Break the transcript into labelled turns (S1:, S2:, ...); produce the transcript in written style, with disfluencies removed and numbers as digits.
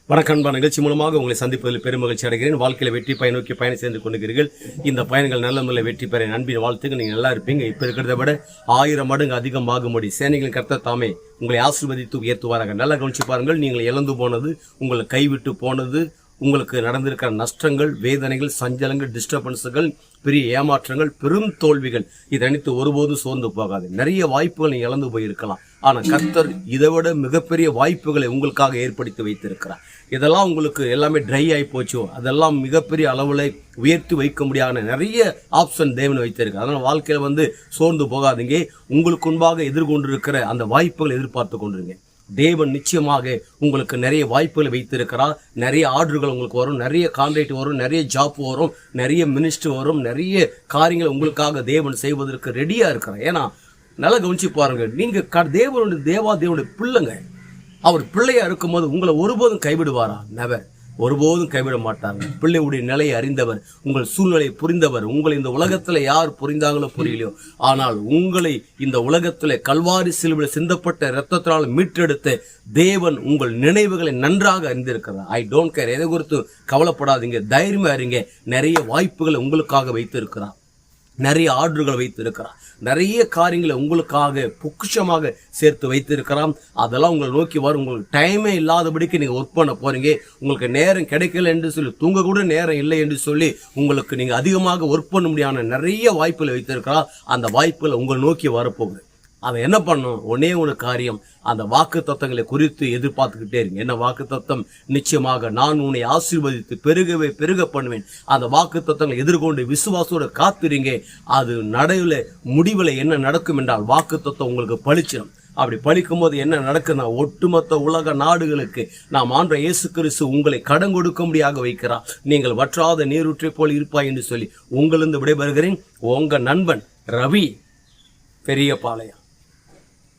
S1: வணக்கம். நிகழ்ச்சி மூலமாக உங்களை சந்திப்பதில் பெருமகிழ்ச்சி அடைகிறேன். வாழ்க்கையில் வெற்றி பயன் நோக்கி பயணம் செய்து கொண்டிருக்கிறீர்கள். இந்த பயணங்கள் நல்ல முறையில் வெற்றி பெற அன்பின் வாழ்த்துக்கு நீங்கள் நல்லா இருப்பீங்க. இப்போ இருக்கிறத விட 1000 மடங்கு அதிகமாகும்படி சேனைகளின் கர்த்தர் தாமே உங்களை ஆசீர்வதித்து உயர்த்துவாராக. நல்லா கவனிச்சு பாருங்கள். நீங்கள் இழந்து போனது, உங்களை கைவிட்டு போனது, உங்களுக்கு நடந்திருக்கிற நஷ்டங்கள், வேதனைகள், சஞ்சலங்கள், டிஸ்டர்பன்ஸுகள், பெரிய ஏமாற்றங்கள், பெரும் தோல்விகள், இது அனைத்து ஒருபோதும் சோர்ந்து போகாது. நிறைய வாய்ப்புகள் நீங்க இழந்து போயிருக்கலாம். ஆனா கர்த்தர் இதை விட மிகப்பெரிய வாய்ப்புகளை உங்களுக்காக ஏற்படுத்தி வைத்திருக்கிறார். இதெல்லாம் உங்களுக்கு எல்லாமே ட்ரை ஆகி போச்சோ, அதெல்லாம் மிகப்பெரிய அளவில் உயர்த்தி வைக்க முடியாத நிறைய ஆப்ஷன் தேவன் வைத்திருக்கு. அதனால வாழ்க்கையில சோர்ந்து போகாதீங்க. உங்களுக்கு முன்பாக எதிர்கொண்டிருக்கிற அந்த வாய்ப்புகளை எதிர்பார்த்து கொண்டிருங்க. தேவன் நிச்சயமாக உங்களுக்கு நிறைய வாய்ப்புகளை வைத்திருக்கிறார். நிறைய ஆர்டர்கள் உங்களுக்கு வரும், நிறைய கான்ட்ராக்ட் வரும், நிறைய ஜாப் வரும், நிறைய மினிஸ்ட்ரி வரும், நிறைய காரியங்களை உங்களுக்காக தேவன் செய்வதற்கு ரெடியா இருக்கிறார். ஏன்னா நல்லா கவனிச்சு பாருங்க, நீங்க தேவனுடைய பிள்ளைங்க. அவர் பிள்ளையா இருக்கும்போது உங்களை ஒருபோதும் கைவிடுவாரா? நெவர். ஒருபோதும் கைவிட மாட்டாங்க. பிள்ளையுடைய நிலையை அறிந்தவர், உங்கள் சூழ்நிலையை புரிந்தவர். உங்களை இந்த உலகத்துல யார் புரிந்தாங்களோ புரியலையோ, ஆனால் உங்களை இந்த உலகத்துல கல்வாரி சிலுவையில் சிந்தப்பட்ட இரத்தத்தினால் மீட்டெடுத்த தேவன் உங்கள் நினைவுகளை நன்றாக அறிந்திருக்கிறார். I don't care. எதை குறித்து கவலைப்படாதீங்க, தைரியமா இருங்க. நிறைய வாய்ப்புகளை உங்களுக்காக வைத்திருக்கிறார், நிறைய ஆர்டர்களை வைத்திருக்கிறார், நிறைய காரியங்களை உங்களுக்காக பொக்கிஷமாக சேர்த்து வைத்திருக்கிறான். அதெல்லாம் உங்களை நோக்கி வரும். உங்களுக்கு டைமே இல்லாதபடிக்கு நீங்க ஒர்க் பண்ண போறீங்க. உங்களுக்கு நேரம் கிடைக்கல என்று சொல்லி, தூங்க கூட நேரம் இல்லை என்று சொல்லி, உங்களுக்கு நீங்க அதிகமாக ஒர்க் பண்ண முடியாத நிறைய வாய்ப்புகளை வைத்திருக்கிறார். அந்த வாய்ப்புகளை உங்களை நோக்கி வரப்போகுது. அதை என்ன பண்ணும்? ஒன்னே ஒரு காரியம், அந்த வாக்கு தத்தங்களை குறித்து எதிர்பார்த்துக்கிட்டே இருங்க. என்ன வாக்கு தத்தம்? நிச்சயமாக நான் உன்னை ஆசீர்வதித்து பெருகவே பெருக பண்ணுவேன். அந்த வாக்கு தத்தங்களை எதிர்கொண்டு விசுவாசோட காத்துறீங்க. அது முடிவில் என்ன நடக்கும் என்றால், வாக்கு தத்தம் உங்களுக்கு பலிச்சிடும். அப்படி பலிக்கும் போது என்ன நடக்குன்னா, ஒட்டுமொத்த உலக நாடுகளுக்கு நாம் ஆண்ட இயேசு கிறிஸ்து உங்களை கடன் கொடுக்கும்படியாக வைக்கிறார். நீங்கள் வற்றாத நீரூற்றை போல் இருப்பாய் என்று சொல்லி உங்களிருந்து விடைபெறுகிறேன். உங்க நண்பன் ரவி, பெரியபாளையம்.